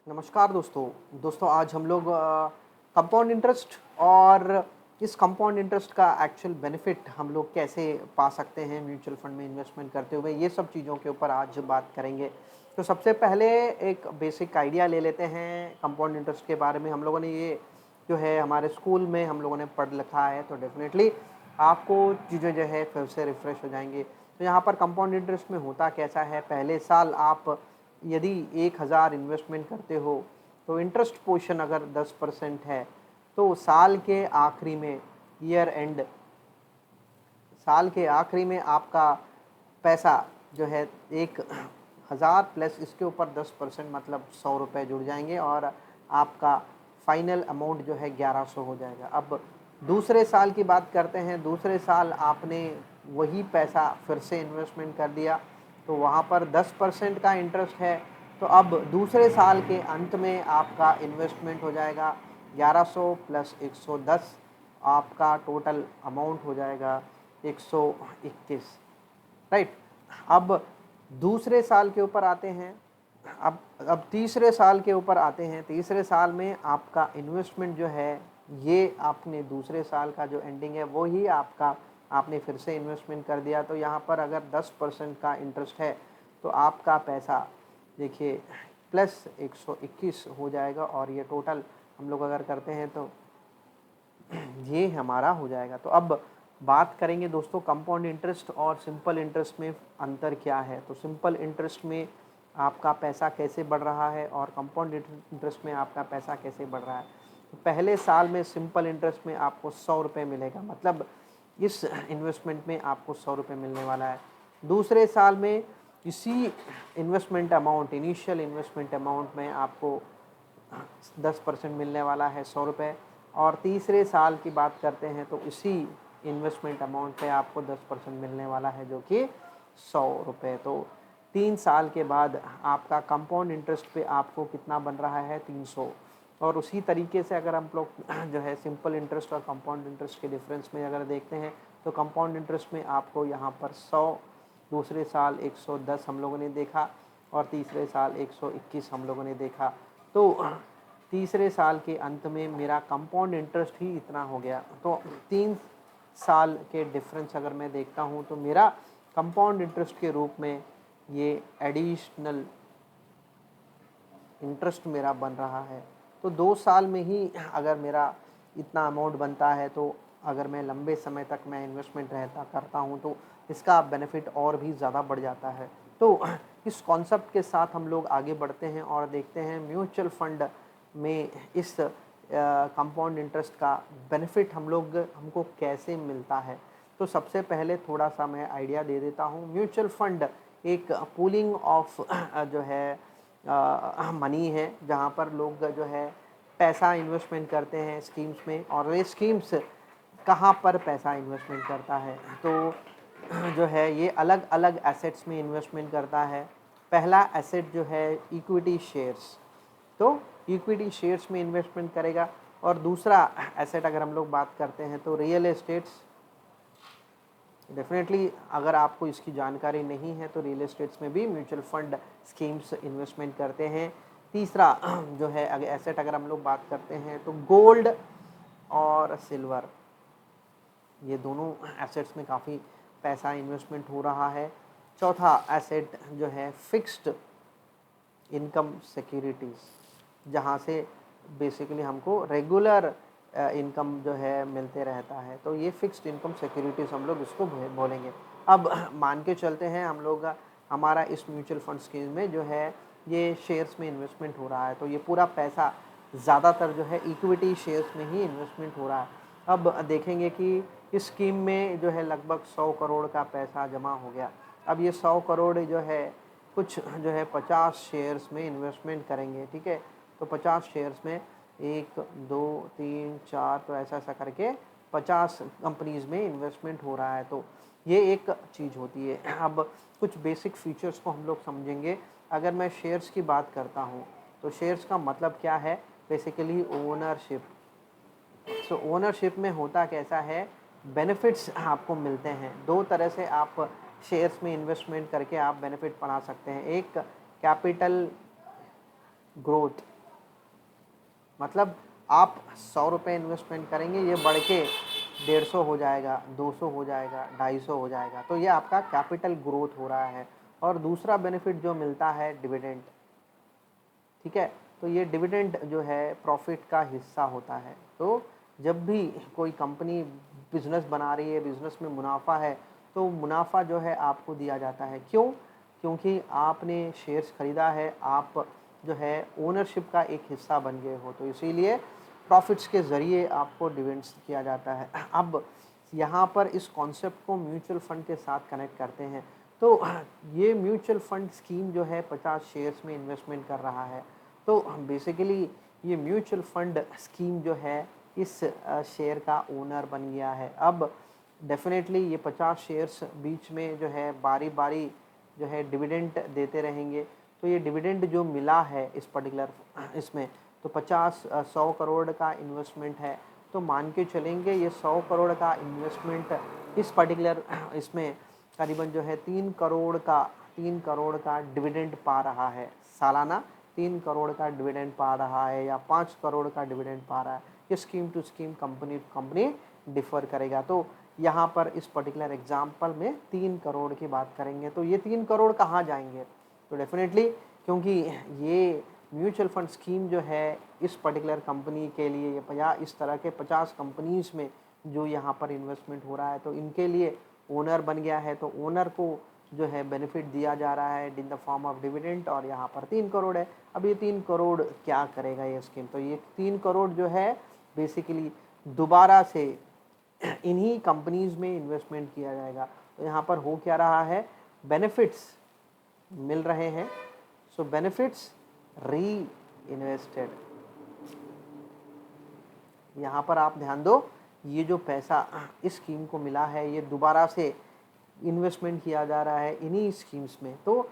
नमस्कार दोस्तों आज हम लोग कंपाउंड इंटरेस्ट और इस कंपाउंड इंटरेस्ट का एक्चुअल बेनिफिट हम लोग कैसे पा सकते हैं म्यूचुअल फंड में इन्वेस्टमेंट करते हुए, ये सब चीज़ों के ऊपर आज बात करेंगे। तो सबसे पहले एक बेसिक आइडिया ले लेते हैं कंपाउंड इंटरेस्ट के बारे में। हम लोगों ने ये जो है हमारे स्कूल में हम लोगों ने पढ़ लिखा है, तो डेफिनेटली आपको चीज़ें जो है फिर से रिफ्रेश हो जाएंगी। तो यहाँ पर कंपाउंड इंटरेस्ट में होता कैसा है, पहले साल आप यदि 1000 इन्वेस्टमेंट करते हो तो इंटरेस्ट पोर्शन अगर 10% है, तो साल के आखिरी में ईयर एंड साल के आखिरी में आपका पैसा जो है 1000 प्लस इसके ऊपर 10% मतलब 100 रुपये जुड़ जाएंगे और आपका फाइनल अमाउंट जो है 1100 हो जाएगा। अब दूसरे साल की बात करते हैं। दूसरे साल आपने वही पैसा फिर से इन्वेस्टमेंट कर दिया, तो वहाँ पर 10% का इंटरेस्ट है। तो अब दूसरे साल के अंत में आपका इन्वेस्टमेंट हो जाएगा 1100 प्लस 110, आपका टोटल अमाउंट हो जाएगा 121, राइट। अब दूसरे साल के ऊपर आते हैं। अब तीसरे साल के ऊपर आते हैं। तीसरे साल में आपका इन्वेस्टमेंट जो है, ये आपने दूसरे साल का जो एंडिंग है वो ही आपने फिर से इन्वेस्टमेंट कर दिया। तो यहाँ पर अगर 10% का इंटरेस्ट है तो आपका पैसा देखिए प्लस 121 हो जाएगा, और ये टोटल हम लोग अगर करते हैं तो ये हमारा हो जाएगा। तो अब बात करेंगे दोस्तों कंपाउंड इंटरेस्ट और सिंपल इंटरेस्ट में अंतर क्या है। तो सिंपल इंटरेस्ट में आपका पैसा कैसे बढ़ रहा है और कंपाउंड इंटरेस्ट में आपका पैसा कैसे बढ़ रहा है। तो पहले साल में सिंपल इंटरेस्ट में आपको 100 रुपये मिलेगा, मतलब इस इन्वेस्टमेंट में आपको 100 रुपये मिलने वाला है। दूसरे साल में इसी investment amount, initial investment amount में आपको 10% मिलने वाला है, 100 रुपये। और तीसरे साल की बात करते हैं तो इसी इन्वेस्टमेंट अमाउंट पे आपको 10% मिलने वाला है, जो कि 100 रुपये। तो 3 साल के बाद आपका कंपाउंड इंटरेस्ट पे आपको कितना बन रहा है, 300। और उसी तरीके से अगर हम लोग जो है सिंपल इंटरेस्ट और कंपाउंड इंटरेस्ट के डिफरेंस में अगर देखते हैं, तो कंपाउंड इंटरेस्ट में आपको यहाँ पर 100, दूसरे साल 110 हम लोगों ने देखा, और तीसरे साल 121 हम लोगों ने देखा। तो तीसरे साल के अंत में मेरा कंपाउंड इंटरेस्ट ही इतना हो गया। तो 3 साल के डिफरेंस अगर मैं देखता हूँ तो मेरा कंपाउंड इंटरेस्ट के रूप में ये एडिशनल इंटरेस्ट मेरा बन रहा है। तो 2 साल में ही अगर मेरा इतना अमाउंट बनता है, तो अगर मैं लंबे समय तक मैं इन्वेस्टमेंट करता हूँ तो इसका बेनिफिट और भी ज़्यादा बढ़ जाता है। तो इस कॉन्सेप्ट के साथ हम लोग आगे बढ़ते हैं और देखते हैं म्यूचुअल फंड में इस कंपाउंड इंटरेस्ट का बेनिफिट हमको कैसे मिलता है। तो सबसे पहले थोड़ा सा मैं आइडिया दे देता हूँ। म्यूचुअल फंड एक पूलिंग ऑफ जो है मनी है, जहाँ पर लोग जो है पैसा इन्वेस्टमेंट करते हैं स्कीम्स में। और ये स्कीम्स कहाँ पर पैसा इन्वेस्टमेंट करता है, तो जो है ये अलग अलग एसेट्स में इन्वेस्टमेंट करता है। पहला एसेट जो है इक्विटी शेयर्स, तो इक्विटी शेयर्स में इन्वेस्टमेंट करेगा। और दूसरा एसेट अगर हम लोग बात करते हैं तो रियल एस्टेट्स। डेफिनेटली अगर आपको इसकी जानकारी नहीं है तो रियल एस्टेट्स में भी म्यूचुअल फंड स्कीम्स इन्वेस्टमेंट करते हैं। तीसरा जो है अगर एसेट अगर हम लोग बात करते हैं तो गोल्ड और सिल्वर, ये दोनों एसेट्स में काफ़ी पैसा इन्वेस्टमेंट हो रहा है। चौथा एसेट जो है फिक्स्ड इनकम सिक्योरिटीज़, जहाँ से बेसिकली हमको रेगुलर इनकम जो है मिलते रहता है। तो ये फिक्स्ड इनकम सिक्योरिटीज़ हम लोग इसको बोलेंगे। अब मान के चलते हैं हम लोग हमारा इस म्यूचुअल फंड स्कीम में जो है ये शेयर्स में इन्वेस्टमेंट हो रहा है, तो ये पूरा पैसा ज़्यादातर जो है इक्विटी शेयर्स में ही इन्वेस्टमेंट हो रहा है। अब देखेंगे कि इस स्कीम में जो है लगभग 100 करोड़ का पैसा जमा हो गया। अब ये 100 करोड़ जो है कुछ जो है 50 शेयर्स में इन्वेस्टमेंट करेंगे, ठीक है। तो 50 शेयर्स में 1 2 3 4, तो ऐसा ऐसा करके 50 कंपनीज़ में इन्वेस्टमेंट हो रहा है। तो ये एक चीज़ होती है। अब कुछ बेसिक फीचर्स को हम लोग समझेंगे। अगर मैं शेयर्स की बात करता हूँ तो शेयर्स का मतलब क्या है, बेसिकली ओनरशिप। सो ओनरशिप में होता कैसा है, बेनिफिट्स आपको मिलते हैं। 2 तरह से आप शेयर्स में इन्वेस्टमेंट करके आप बेनिफिट बना सकते हैं। एक कैपिटल ग्रोथ, मतलब आप 100 रुपये इन्वेस्टमेंट करेंगे, ये बढ़ के 150 हो जाएगा, 200 हो जाएगा, 250 हो जाएगा। तो ये आपका कैपिटल ग्रोथ हो रहा है। और दूसरा बेनिफिट जो मिलता है डिविडेंड, ठीक है, तो ये डिविडेंड जो है प्रॉफिट का हिस्सा होता है। तो जब भी कोई कंपनी बिजनेस बना रही है, बिजनेस में मुनाफा है, तो मुनाफा जो है आपको दिया जाता है। क्यों? क्योंकि आपने शेयर्स खरीदा है, आप जो है ओनरशिप का एक हिस्सा बन गए हो, तो इसीलिए प्रॉफिट्स के ज़रिए आपको डिविडेंड्स किया जाता है। अब यहाँ पर इस कॉन्सेप्ट को म्यूचुअल फंड के साथ कनेक्ट करते हैं। तो ये म्यूचुअल फंड स्कीम जो है 50 शेयर्स में इन्वेस्टमेंट कर रहा है। तो बेसिकली ये म्यूचुअल फंड स्कीम जो है इस शेयर का ओनर बन गया है। अब डेफिनेटली ये 50 शेयर्स बीच में जो है बारी बारी जो है डिविडेंड देते रहेंगे। तो ये डिविडेंड जो मिला है इस पर्टिकुलर इसमें, तो 100 करोड़ का इन्वेस्टमेंट है, तो मान के चलेंगे ये 100 करोड़ का इन्वेस्टमेंट इस पर्टिकुलर इसमें करीबन जो है 3 करोड़ का डिविडेंड पा रहा है सालाना। 3 करोड़ का डिविडेंड पा रहा है या 5 करोड़ का डिविडेंड पा रहा है। ये scheme to scheme, company to company differ करेगा। तो यहाँ पर इस पर्टिकुलर एग्जाम्पल में 3 करोड़ की बात करेंगे। तो ये 3 करोड़ कहाँ जाएंगे? तो डेफिनेटली क्योंकि ये म्यूचुअल फंड स्कीम जो है इस पर्टिकुलर कंपनी के लिए या इस तरह के 50 कंपनीज में जो यहाँ पर इन्वेस्टमेंट हो रहा है, तो इनके लिए ओनर बन गया है। तो ओनर को जो है बेनिफिट दिया जा रहा है in the form of dividend, और यहाँ पर 3 करोड़ है। अब ये 3 करोड़ क्या करेगा ये स्कीम? तो ये 3 करोड़ जो है बेसिकली दोबारा से इन्हीं कंपनीज में इन्वेस्टमेंट किया जाएगा। तो यहाँ पर हो क्या रहा है? बेनिफिट्स मिल रहे हैं। सो बेनिफिट्स री इन्वेस्टेड। यहाँ पर आप ध्यान दो, ये जो पैसा इस स्कीम को मिला है ये दोबारा से इन्वेस्टमेंट किया जा रहा है इन्हीं स्कीम्स में। तो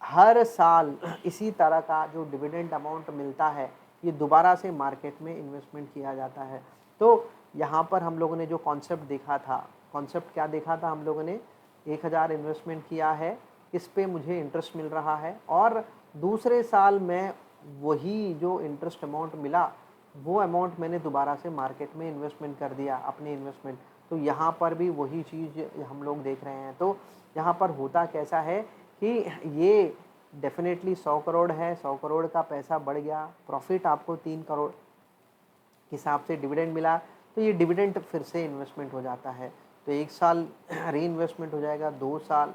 हर साल इसी तरह का जो डिविडेंड अमाउंट मिलता है ये दोबारा से मार्केट में इन्वेस्टमेंट किया जाता है। तो यहाँ पर हम लोगों ने जो कॉन्सेप्ट देखा था, कॉन्सेप्ट क्या देखा था हम लोगों ने? 1000 इन्वेस्टमेंट किया है, इस पे मुझे इंटरेस्ट मिल रहा है, और दूसरे साल मैं वही जो इंटरेस्ट अमाउंट मिला वो अमाउंट मैंने दोबारा से मार्केट में इन्वेस्टमेंट कर दिया, अपनी इन्वेस्टमेंट। तो यहाँ पर भी वही चीज़ हम लोग देख रहे हैं। तो यहाँ पर होता कैसा है कि ये डेफिनेटली 100 करोड़ है, 100 करोड़ का पैसा बढ़ गया, प्रॉफिट आपको 3 करोड़ हिसाब से डिविडेंड मिला, तो ये डिविडेंड फिर से इन्वेस्टमेंट हो जाता है। तो 1 साल री इन्वेस्टमेंट हो जाएगा, 2 साल,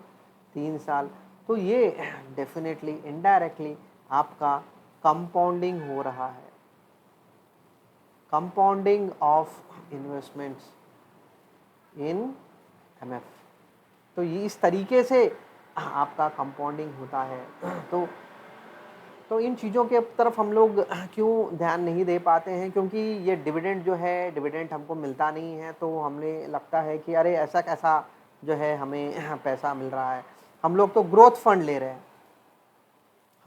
3 साल। तो ये डेफिनेटली इनडायरेक्टली आपका कंपाउंडिंग हो रहा है, compounding of investments in MF. तो ये इस तरीके से आपका कंपाउंडिंग होता है। तो इन चीज़ों के तरफ हम लोग क्यों ध्यान नहीं दे पाते हैं? क्योंकि ये डिविडेंड जो है, डिविडेंड हमको मिलता नहीं है, तो हमें लगता है कि अरे ऐसा कैसा जो है हमें पैसा मिल रहा है। हम लोग तो ग्रोथ फंड ले रहे हैं,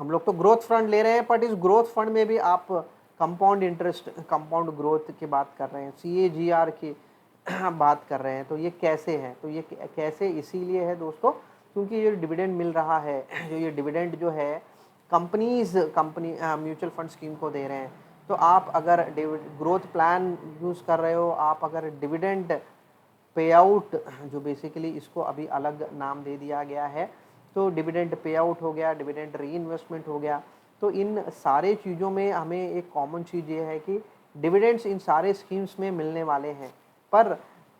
हम लोग तो ग्रोथ फंड ले रहे हैं, बट इस ग्रोथ फंड में भी आप कंपाउंड इंटरेस्ट, कंपाउंड ग्रोथ की बात कर रहे हैं, CAGR की बात कर रहे हैं। तो ये कैसे है? तो ये कैसे इसीलिए है दोस्तों क्योंकि ये डिविडेंड मिल रहा है, जो ये डिविडेंड जो है कंपनी म्यूचुअल फंड स्कीम को दे रहे हैं। तो आप अगर ग्रोथ प्लान यूज़ कर रहे हो, आप अगर डिविडेंड पे आउट, जो बेसिकली इसको अभी अलग नाम दे दिया गया है, तो डिविडेंड पे आउट हो गया, डिविडेंड री इन्वेस्टमेंट हो गया। तो इन सारे चीज़ों में हमें एक कॉमन चीज़ ये है कि डिविडेंड्स इन सारे स्कीम्स में मिलने वाले हैं, पर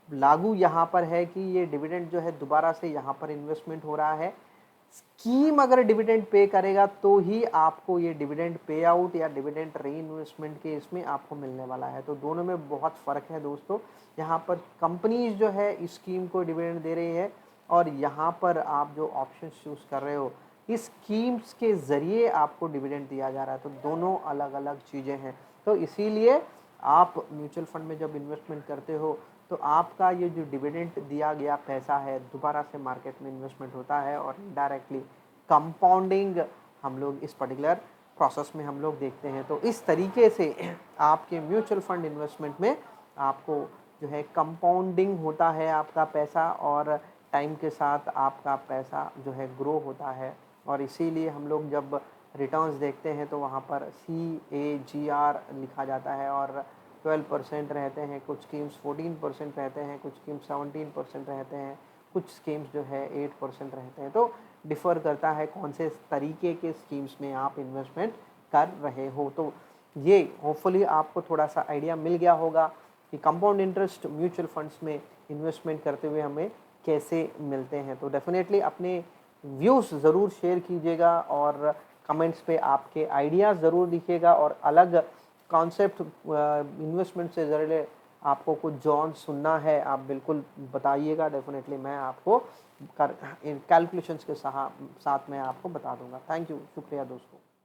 लागू यहाँ पर है कि ये डिविडेंड जो है दोबारा से यहाँ पर इन्वेस्टमेंट हो रहा है। स्कीम अगर डिविडेंड पे करेगा तो ही आपको ये डिविडेंड पे आउट या डिविडेंड री इन्वेस्टमेंट के इसमें आपको मिलने वाला है। तो दोनों में बहुत फ़र्क है दोस्तों। यहाँ पर कंपनीज जो है इस स्कीम को डिविडेंड दे रही है, और यहाँ पर आप जो ऑप्शन चूज़ कर रहे हो इस स्कीम्स के ज़रिए आपको डिविडेंड दिया जा रहा है। तो दोनों अलग अलग चीज़ें हैं। तो इसीलिए आप म्यूचुअल फंड में जब इन्वेस्टमेंट करते हो तो आपका ये जो डिविडेंड दिया गया पैसा है दोबारा से मार्केट में इन्वेस्टमेंट होता है, और डायरेक्टली कंपाउंडिंग हम लोग इस पर्टिकुलर प्रोसेस में हम लोग देखते हैं। तो इस तरीके से आपके म्यूचुअल फंड इन्वेस्टमेंट में आपको जो है कंपाउंडिंग होता है आपका पैसा, और टाइम के साथ आपका पैसा जो है ग्रो होता है। और इसीलिए हम लोग जब रिटर्न्स देखते हैं तो वहाँ पर CAGR लिखा जाता है और 12% रहते हैं, कुछ स्कीम्स 14% रहते हैं, कुछ स्कीम्स 17% रहते हैं, कुछ स्कीम्स जो है 8% रहते हैं। तो डिफ़र करता है कौन से तरीके के स्कीम्स में आप इन्वेस्टमेंट कर रहे हो। तो ये होपफुली आपको थोड़ा सा आइडिया मिल गया होगा कि कंपाउंड इंटरेस्ट म्यूचुअल फंड्स में इन्वेस्टमेंट करते हुए हमें कैसे मिलते हैं। तो डेफिनेटली अपने व्यूज़ ज़रूर शेयर कीजिएगा और कमेंट्स पे आपके आइडियाज़ ज़रूर लिखिएगा और अलग कॉन्सेप्ट इन्वेस्टमेंट से ज़रिए आपको कुछ जॉन सुनना है आप बिल्कुल बताइएगा। डेफिनेटली मैं आपको कैलकुलेशंस के साथ मैं आपको बता दूंगा। थैंक यू, शुक्रिया दोस्तों।